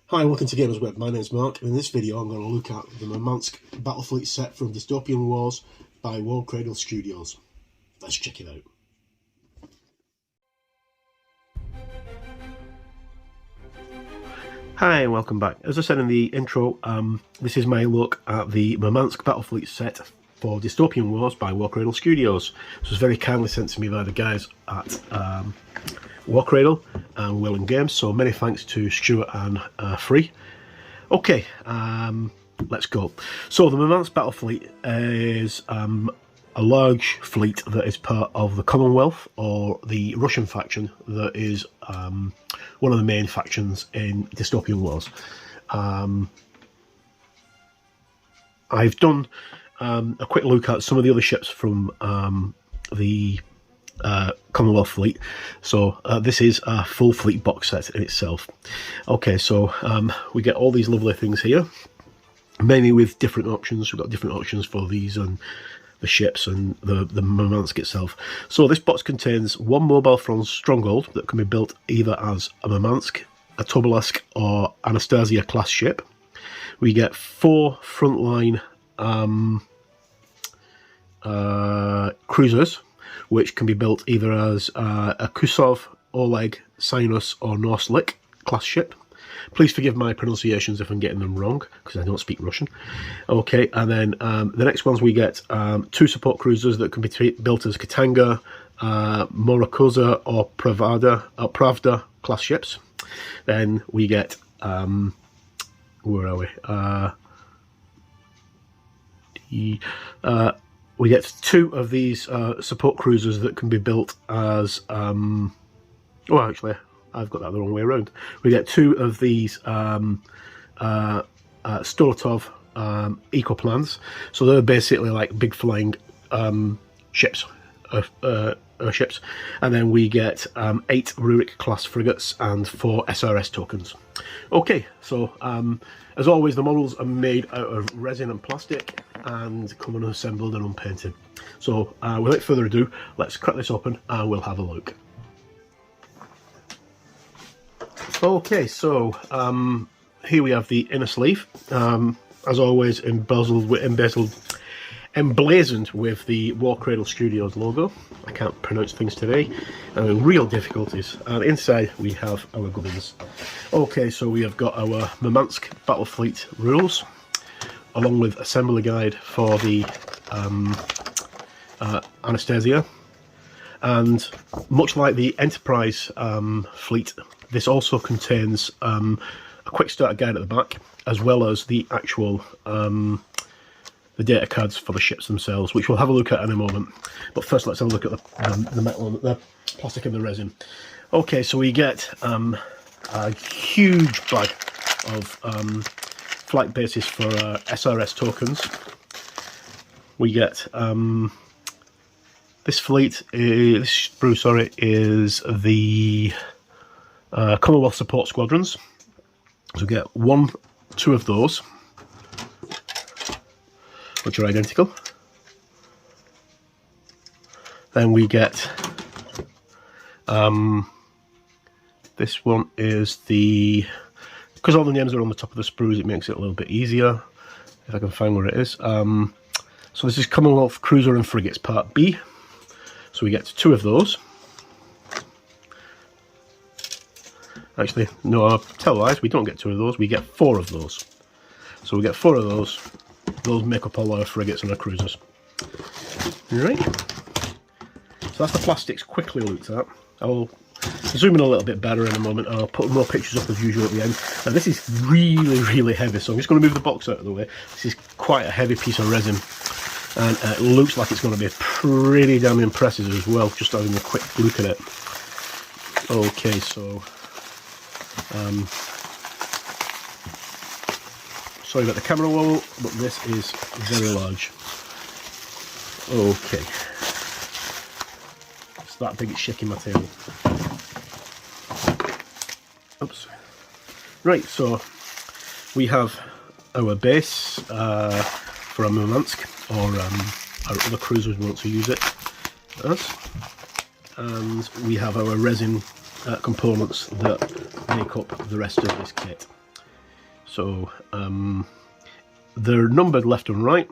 Hi, welcome to Gamers Web. My name's Mark, and in this video I'm going to look at the Murmansk Battlefleet set from Dystopian Wars by Warcradle Studios. Let's check it out. Hi, and welcome back. As I said in the intro, this is my look at the Murmansk Battlefleet set for Dystopian Wars by Warcradle Studios. This was very kindly sent to me by the guys at Warcradle and Wayland Games, so many thanks to Stuart and Free. Okay, let's go. So the Murmansk Battlefleet is a large fleet that is part of the Commonwealth, or the Russian faction that is one of the main factions in Dystopian Wars. I've done a quick look at some of the other ships from the Commonwealth Fleet, so this is a full fleet box set in itself. Okay, so we get all these lovely things here, mainly with different options. We've got different options for these and the ships and the Murmansk itself. So this box contains one mobile front stronghold that can be built either as a Murmansk, a Tobolsk or Anastasia class ship. We get 4 frontline cruisers, which can be built either as a Kusov, Oleg, Sinus or Norslik class ship. Please forgive my pronunciations if I'm getting them wrong, because I don't speak Russian. Okay, and then the next ones we get 2 support cruisers that can be built as Katanga, Morakoza or Pravda class ships. Then we get, where are we? We get 2 of these support cruisers that can be built as, well, actually, I've got that the wrong way around. We get 2 of these Storotov eco-plans. So they're basically like big flying ships, ships. And then we get 8 Rurik class frigates and 4 SRS tokens. Okay, so as always, the models are made out of resin and plastic and come unassembled and unpainted. So without further ado, let's crack this open and we'll have a look. Okay, so here we have the inner sleeve, as always emblazoned with the Warcradle Studios logo. I can't pronounce things today, I'm in real difficulties. And inside we have our gubbins. Okay, so we have got our Murmansk Battlefleet rules, along with assembly guide for the Anastasia. And much like the Enterprise fleet, this also contains a quick starter guide at the back, as well as the actual the data cards for the ships themselves, which we'll have a look at in a moment. But first, let's have a look at the metal, the plastic and the resin. Okay, so we get a huge bag of flight bases for SRS tokens. We get this sprue, sorry, is the Commonwealth support squadrons. So we get 2 of those, which are identical. Then we get this one is the, because all the names are on the top of the sprues, it makes it a little bit easier if I can find where it is. So this is Commonwealth Cruiser and Frigates Part B. So we get 2 of those. Actually, no, I'll tell lies, we don't get 2 of those, we get 4 of those. So we get 4 of those. Those make up all our frigates and our cruisers. Right. So that's the plastics quickly looked at. I'll zoom in a little bit better in a moment, and I'll put more pictures up as usual at the end. Now this is really, really heavy, so I'm just going to move the box out of the way. This is quite a heavy piece of resin, and it looks like it's going to be pretty damn impressive as well, just having a quick look at it. Okay, so sorry about the camera wobble, but this is very large. Okay, it's that big it's shaking my table. Oops. Right, so we have our base for a Murmansk, or our other cruisers want to use it as, and we have our resin components that make up the rest of this kit. So they're numbered left and right,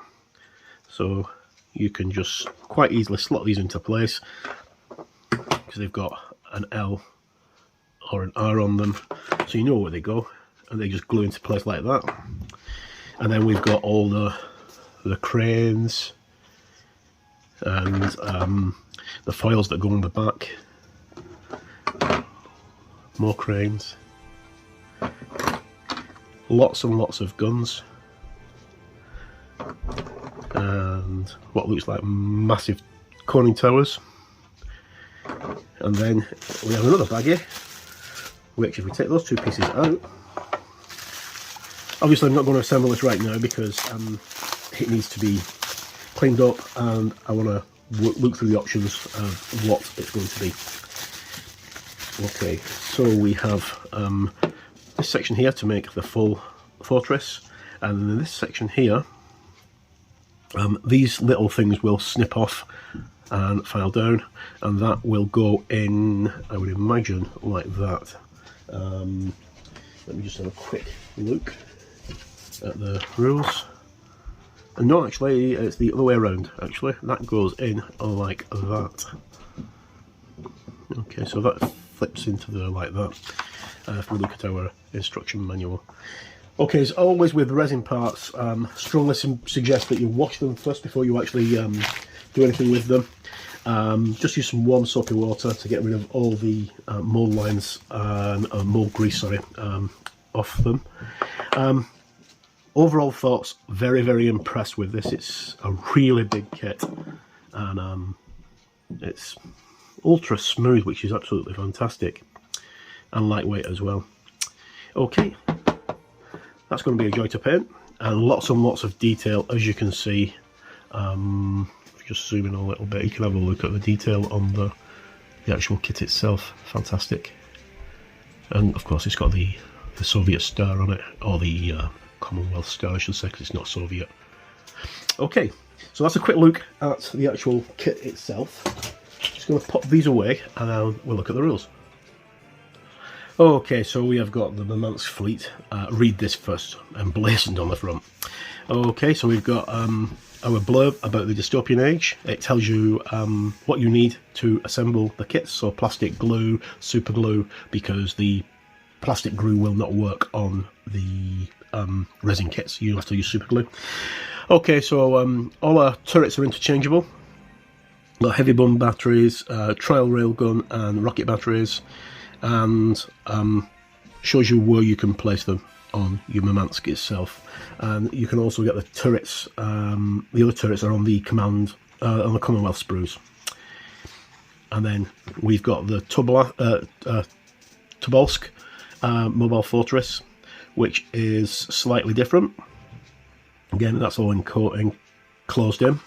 so you can just quite easily slot these into place because they've got an L or an R on them, so you know where they go, and they just glue into place like that. And then we've got all the cranes and the foils that go on the back. More cranes. Lots and lots of guns. And what looks like massive conning towers. And then we have another baggie, which if we take those two pieces out, obviously I'm not going to assemble this right now because it needs to be cleaned up, and I want to look through the options of what it's going to be. Okay, so we have this section here to make the full fortress, and in this section here, these little things will snip off and file down, and that will go in, I would imagine, like that. Let me just have a quick look at the rules. And no, actually, it's the other way around. Actually, that goes in like that. Okay, so that flips into there like that. If we look at our instruction manual. Okay, as always with resin parts, strongly suggest that you wash them first before you actually do anything with them. Just use some warm soapy water to get rid of all the mold lines, mold grease, sorry, off them. Overall thoughts, very, very impressed with this. It's a really big kit, and it's ultra smooth, which is absolutely fantastic, and lightweight as well. Okay, that's going to be a joy to paint, and lots of detail, as you can see. Just zoom in a little bit, you can have a look at the detail on the actual kit itself. Fantastic. And of course it's got the Soviet star on it, or the Commonwealth star I should say, because it's not Soviet. Okay, so that's a quick look at the actual kit itself. Just going to pop these away and then we'll look at the rules. Okay, so we have got the Murmansk Fleet. Read this first, emblazoned on the front. Okay, so we've got our blurb about the dystopian age. It tells you what you need to assemble the kits, so plastic glue, super glue, because the plastic glue will not work on the resin kits. You have to use super glue. Okay, so all our turrets are interchangeable. Got heavy bomb batteries, trial railgun and rocket batteries, and shows you where you can place them on your Murmansk itself. And you can also get the turrets. The other turrets are on the command on the Commonwealth sprues. And then we've got the Tobolsk mobile fortress, which is slightly different. Again, that's all enclosed in,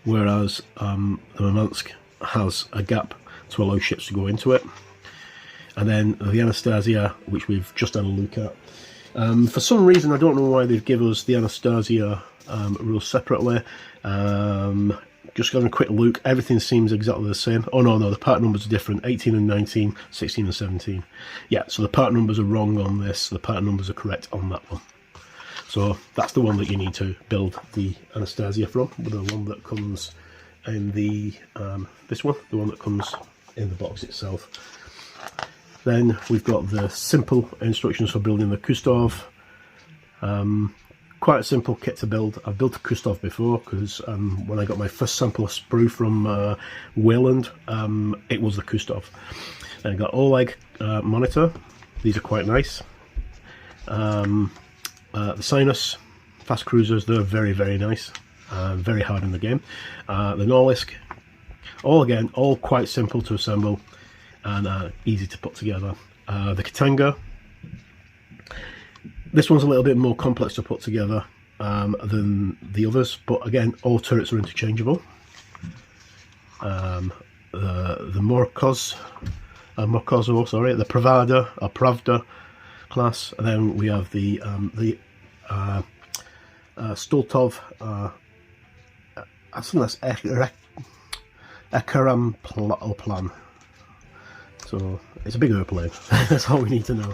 whereas the Murmansk has a gap to allow ships to go into it. And then the Anastasia, which we've just had a look at. For some reason, I don't know why they've given us the Anastasia rules separately. Just having a quick look, everything seems exactly the same. Oh no, the part numbers are different, 18 and 19, 16 and 17. Yeah, so the part numbers are wrong on this, the part numbers are correct on that one. So that's the one that you need to build the Anastasia from, the one that comes in the, this one, the one that comes in the box itself. Then we've got the simple instructions for building the Kustov. Quite a simple kit to build. I've built a Kustov before because when I got my first sample of sprue from Wayland, it was the Kustov. Then I got Oleg monitor. These are quite nice. The Sinus fast cruisers, they're very, very nice. Very hard in the game. The Nalisk, all quite simple to assemble and easy to put together. The Katanga, this one's a little bit more complex to put together than the others, but again, all turrets are interchangeable. The Morkozo, sorry, the Pravda or Pravda class, and then we have the Stoltov. I think that's Ekaram plan. So it's a big airplane. That's all we need to know.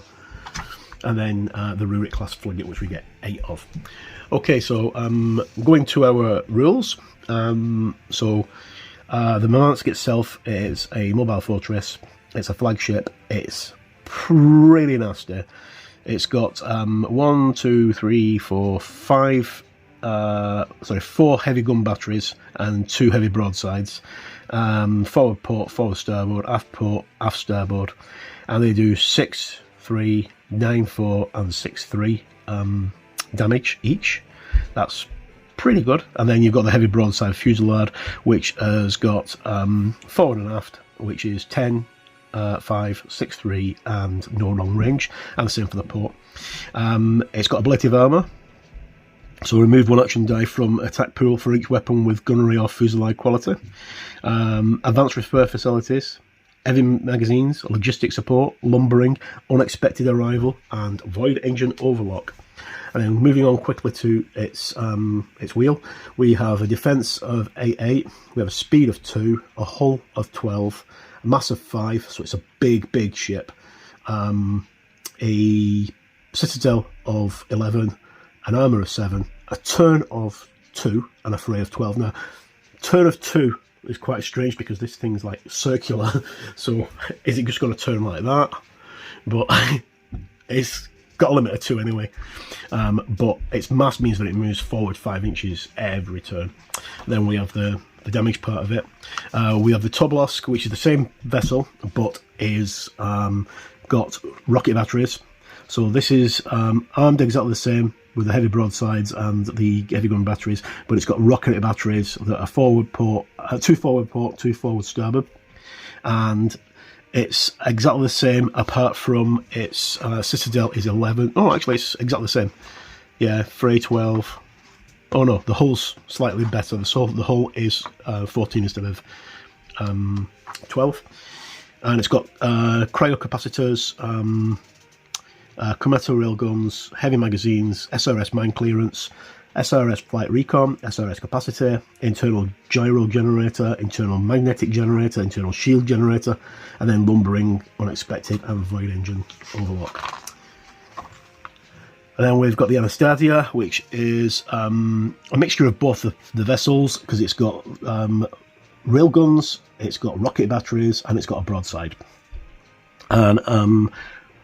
and then the Rurik class frigate, which we get 8 of. Okay, so going to our rules. The Murmansk itself is a mobile fortress. It's a flagship. It's pretty nasty. It's got 4 heavy gun batteries and 2 heavy broadsides. Forward port, forward starboard, aft port, aft starboard, and they do 6-3, 9-4, and 6-3 damage each. That's pretty good. And then you've got the heavy broadside fuselage, which has got forward and aft, which is 10, 5, 6-3, and no long range, and the same for the port. It's got ablative armour, so remove 1 action die from attack pool for each weapon with gunnery or fuselage quality. Advanced repair facilities, heavy magazines, logistic support, lumbering, unexpected arrival, and void engine overlock. And then moving on quickly to its wheel, we have a defence of 8-8, we have a speed of 2, a hull of 12, a mass of 5, so it's a big ship, a citadel of 11, an armour of 7, a turn of 2, and a fray of 12. Now, turn of 2 is quite strange because this thing's like circular, so is it just going to turn like that? But it's got a limit of 2 anyway. But its mass means that it moves forward 5 inches every turn. Then we have the damage part of it. We have the Tobolsk, which is the same vessel, but is got rocket batteries. So this is armed exactly the same with the heavy broadsides and the heavy gun batteries, but it's got rocket batteries that are forward port, 2 forward port, 2 forward starboard, and it's exactly the same apart from its citadel is 11. Oh, actually, it's exactly the same. Yeah, fray 12. Oh no, the hull's slightly better. The hull is 14 instead of 12, and it's got cryo capacitors, commuter railguns, heavy magazines, SRS mine clearance, SRS flight recon, SRS capacity, internal gyro generator, internal magnetic generator, internal shield generator, and then lumbering, unexpected, and void engine overlock. And then we've got the Anastasia, which is a mixture of both the vessels, because it's got railguns, it's got rocket batteries, and it's got a broadside. And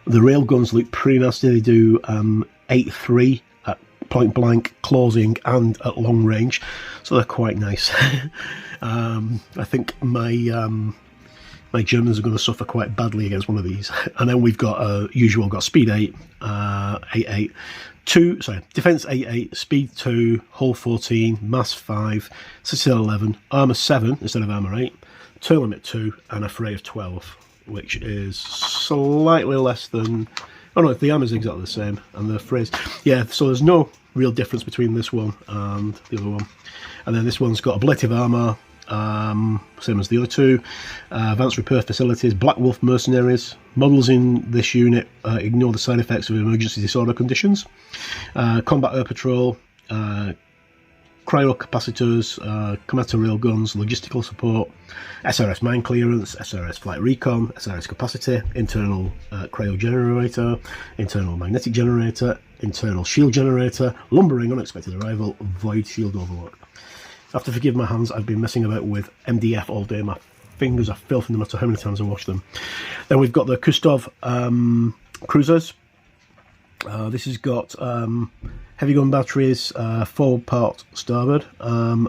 the railguns look pretty nasty. They do 8-3 at point blank, closing, and at long range, so they're quite nice. I think my Germans are going to suffer quite badly against one of these. And then we've got got speed 8, 8-8, defense 8-8, speed 2, hull 14, mass 5, citadel 11, armor 7 instead of armor 8, turn limit 2, and a fray of 12, which is slightly less than. Oh no, the armor's exactly the same, and the frays. Yeah, so there's no real difference between this one and the other one. And then this one's got ablative armor, same as the other two. Advanced repair facilities, Black Wolf mercenaries. Models in this unit ignore the side effects of emergency disorder conditions. Combat air patrol, cryo capacitors, commuter railguns, logistical support, SRS mine clearance, SRS flight recon, SRS capacity, internal cryo generator, internal magnetic generator, internal shield generator, lumbering, unexpected arrival, void shield overlock. I have to forgive my hands, I've been messing about with MDF all day, my fingers are filthy no matter how many times I wash them. Then we've got the Cragger Cruisers. This has got heavy gun batteries, forward part starboard,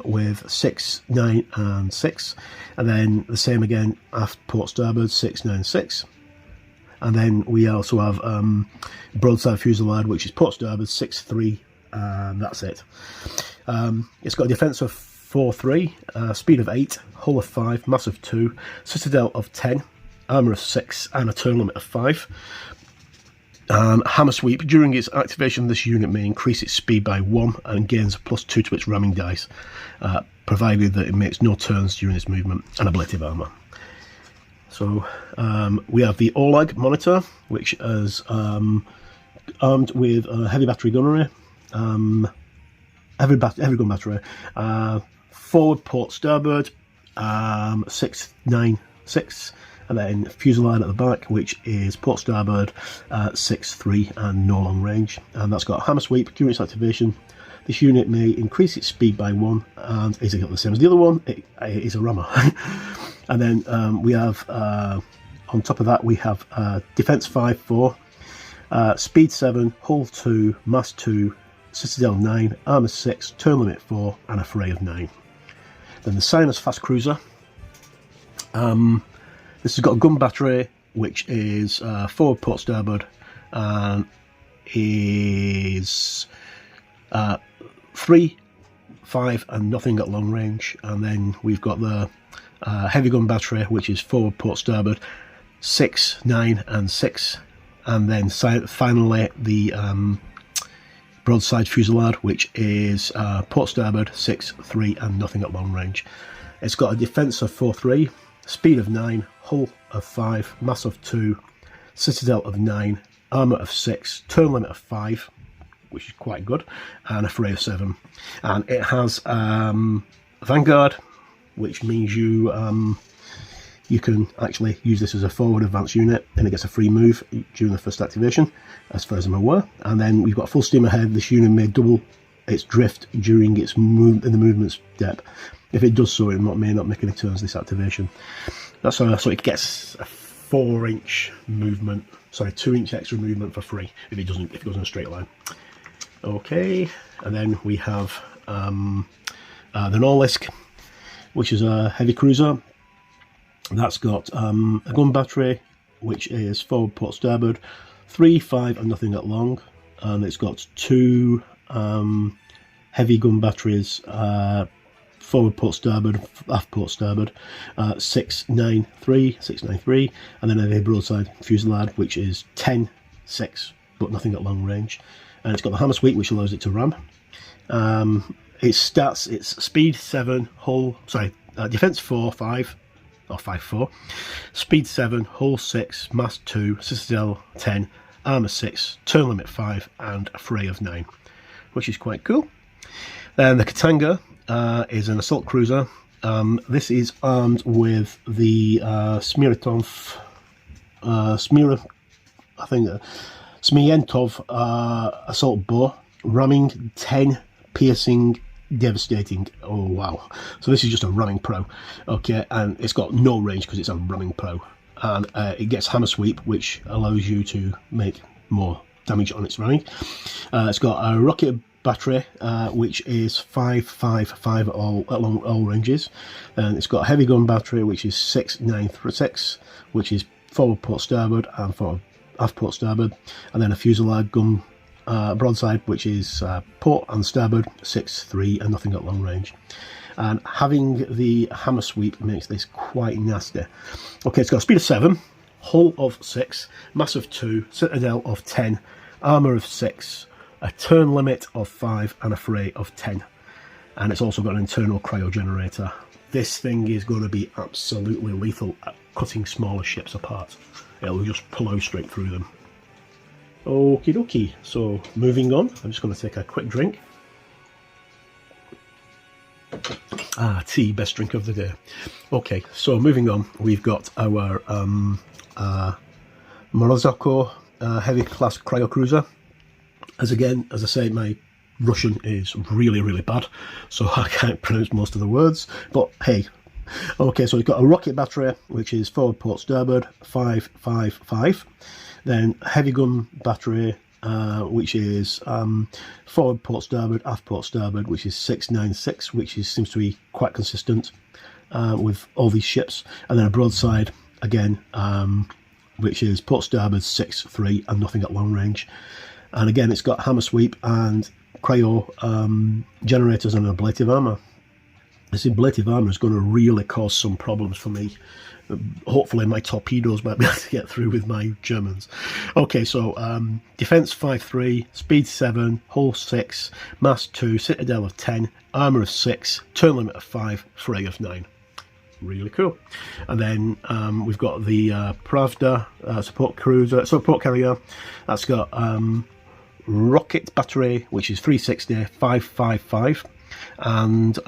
with 6, 9 and 6, and then the same again aft port starboard, 6, 9, 6. And then we also have broadside fuselage, which is port starboard, 6, 3, and that's it. It's got a defence of 4-3, speed of 8, hull of 5, mass of 2, citadel of 10, armour of 6, and a turn limit of 5. Hammer sweep. During its activation, this unit may increase its speed by 1 and gains a +2 to its ramming dice, provided that it makes no turns during its movement, and ablative armour. So we have the Olag monitor, which is armed with heavy battery gunnery, heavy gun battery, forward port starboard, 6, 9, 6, and then fusillade at the back, which is port starboard 6-3 and no long range, and that's got hammer sweep during its activation. This unit may increase its speed by 1, and is it got the same as the other one? It is a rammer. And then we have on top of that we have defense 5-4, speed 7, hull 2, mass 2, citadel 9, armor 6, turn limit 4, and a fray of 9. Then the Sinus fast cruiser. This has got a gun battery, which is forward port starboard, and is 3, 5, and nothing at long range. And then we've got the heavy gun battery, which is forward port starboard 6, 9, and 6. And then finally the broadside fuselage, which is port starboard 6, 3, and nothing at long range. It's got a defense of 4-3, speed of 9, hull of 5, mass of 2, citadel of 9, armour of 6, turn limit of 5, which is quite good, and a fray of 7. And it has Vanguard, which means you can actually use this as a forward advanced unit, and it gets a free move during the first activation, as far as I'm aware. And then we've got full steam ahead. This unit may double its drift during its in the movement's depth. If it does so, it may not make any turns this activation. That's so it gets a 4-inch movement, sorry, 2-inch extra movement for free if it goes in a straight line. Okay, and then we have the Nalisk, which is a heavy cruiser. That's got a gun battery, which is forward port starboard 3, 5, and nothing at long, and it's got 2 heavy gun batteries, forward port starboard, aft port starboard, 6, 9, 3, 6, 9, 3, and then a broadside fuselage, which is 10, 6, but nothing at long range. And it's got the hammer sweep, which allows it to ram. Its stats: it's speed 7, hull, defense 4, 5, or 5-4, speed 7, hull 6, mass 2, citadel 10, armour 6, turn limit 5, and a fray of 9, which is quite cool. Then the Katanga is an assault cruiser. This is armed with the Smirnov assault bow, ramming 10, piercing, devastating. Oh wow, so this is just a ramming pro. Okay, and it's got no range because it's a ramming pro, and it gets hammer sweep, which allows you to make more damage on its ramming. It's got a rocket battery, which is 5, 5, 5 along all ranges, and it's got a heavy gun battery, which is 6, 9, 6, which is forward port starboard and forward aft port starboard, and then a fusillade gun broadside, which is port and starboard 6, 3, and nothing at long range. And having the hammer sweep makes this quite nasty. Okay, it's got a speed of 7, hull of 6, mass of 2, citadel of 10, armour of 6, a turn limit of 5, and a fray of 10. And it's also got an internal cryo generator. This thing is going to be absolutely lethal at cutting smaller ships apart. It'll just plow straight through them. Okie dokie, so moving on, I'm just going to take a quick drink. Tea, best drink of the day. Okay, so moving on, we've got our Murmansk heavy class cryo cruiser. As I say, my Russian is really, really bad, so I can't pronounce most of the words, but hey. Okay, so we've got a rocket battery, which is forward port starboard 5, 5, 5. Then heavy gun battery, which is forward port starboard, aft port starboard, which is 6, 9, 6, which seems to be quite consistent with all these ships. And then a broadside again, which is port starboard 6, 3, and nothing at long range. And again, it's got hammer sweep and cryo generators and ablative armour. This ablative armour is going to really cause some problems for me. Hopefully my torpedoes might be able to get through with my Germans. Okay, so defense 5-3, speed 7, hull 6, mass 2, citadel of 10, armour of 6, turn limit of 5, fray of 9. Really cool. And then we've got the Pravda support carrier. That's got rocket battery, which is 360, 555, and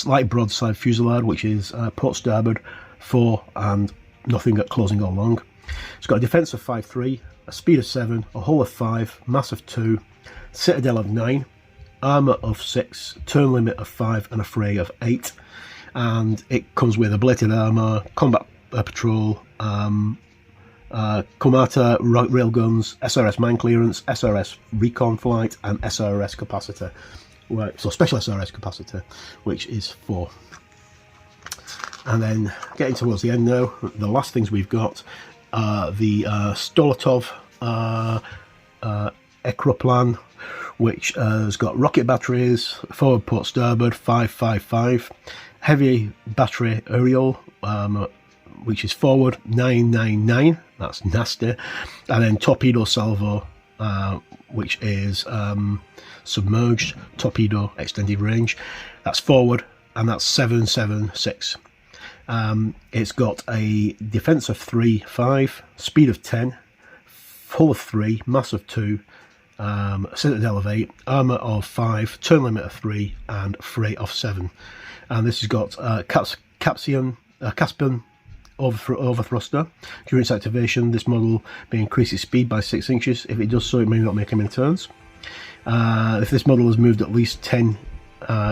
light broadside fuselage, which is port starboard 4 and nothing at closing or long. It's got a defence of 5-3, a speed of 7, a hull of 5, mass of 2, citadel of 9, armour of 6, turn limit of 5 and a fray of 8. And it comes with a bladed armour, combat patrol, Komata railguns, SRS mine clearance, SRS recon flight, and SRS capacitor. Right, so special SRS capacitor, which is 4. And then getting towards the end now, the last things we've got are the Stoletov Ekroplan, which has got rocket batteries, forward port starboard 555, heavy battery aerial, which is forward 999, that's nasty, and then torpedo salvo, which is submerged torpedo extended range, that's forward, and that's 776. It's got a defense of 3-5, speed of 10, hull of 3, mass of 2, citadel of 8, armour of 5, turn limit of 3, and freight of 7. And this has got Caspian overthruster. During its activation, this model may increase its speed by 6 inches. If it does so, it may not make any turns. If this model has moved at least 10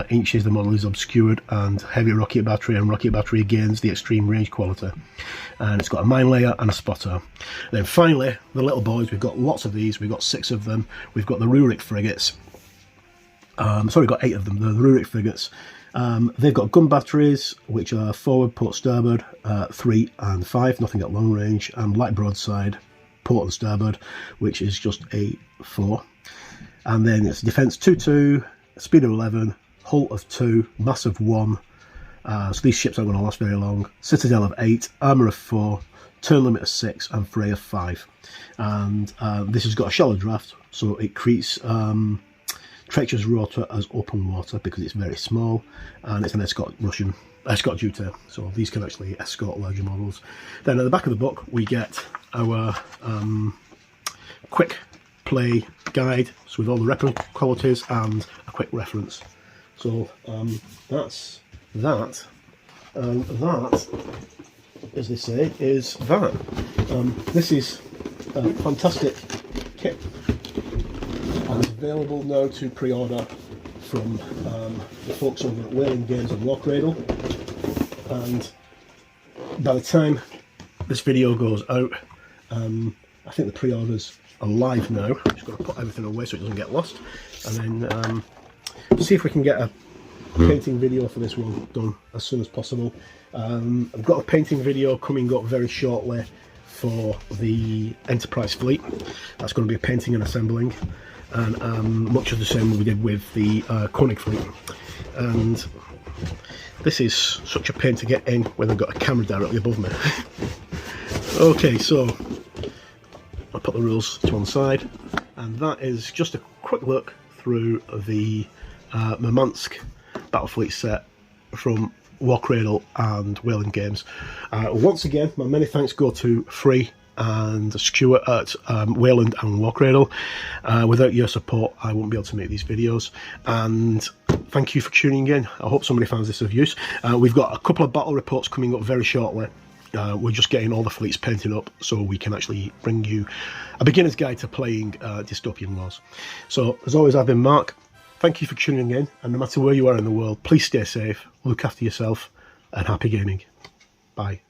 inches, the model is obscured, and heavy rocket battery gains the extreme range quality. And it's got a mine layer and a spotter. Then finally, the little boys, we've got lots of these, we've got 6 of them. We've got the Rurik frigates. Sorry, we've got 8 of them, the Rurik frigates. They've got gun batteries, which are forward, port, starboard, 3 and 5, nothing at long range, and light broadside, port and starboard, which is just a 4. And then it's defense 2-2, speed of 11, hull of 2, mass of 1. So these ships aren't going to last very long. Citadel of 8, armour of 4, turn limit of 6, and fray of 5. And this has got a shallow draft, so it treats treacherous rotor as open water because it's very small, and it's an escort duty, so these can actually escort larger models. Then at the back of the book we get our quick play guide, so with all the weapon qualities and a quick reference. So that's that, and that, as they say, is that. This is a fantastic kit, and it's available now to pre-order from the folks over at Wayland Games and Warcradle. And by the time this video goes out, I think the pre-orders are live now. I'm just going to put everything away so it doesn't get lost, and then see if we can get a painting video for this one done as soon as possible. I've got a painting video coming up very shortly for the Enterprise fleet. That's going to be a painting and assembling, and much of the same we did with the Koenig fleet. And this is such a pain to get in when I've got a camera directly above me. Okay, so I'll put the rules to one side, and that is just a quick look through the Murmansk Battlefleet set from Warcradle and Wayland Games. Once again, my many thanks go to Freeland and Stuart at Wayland and Warcradle. Without your support, I wouldn't be able to make these videos. And thank you for tuning in. I hope somebody finds this of use. We've got a couple of battle reports coming up very shortly. We're just getting all the fleets painted up so we can actually bring you a beginner's guide to playing Dystopian Wars. So, as always, I've been Mark. Thank you for tuning in, and no matter where you are in the world, please stay safe, look after yourself, and happy gaming. Bye.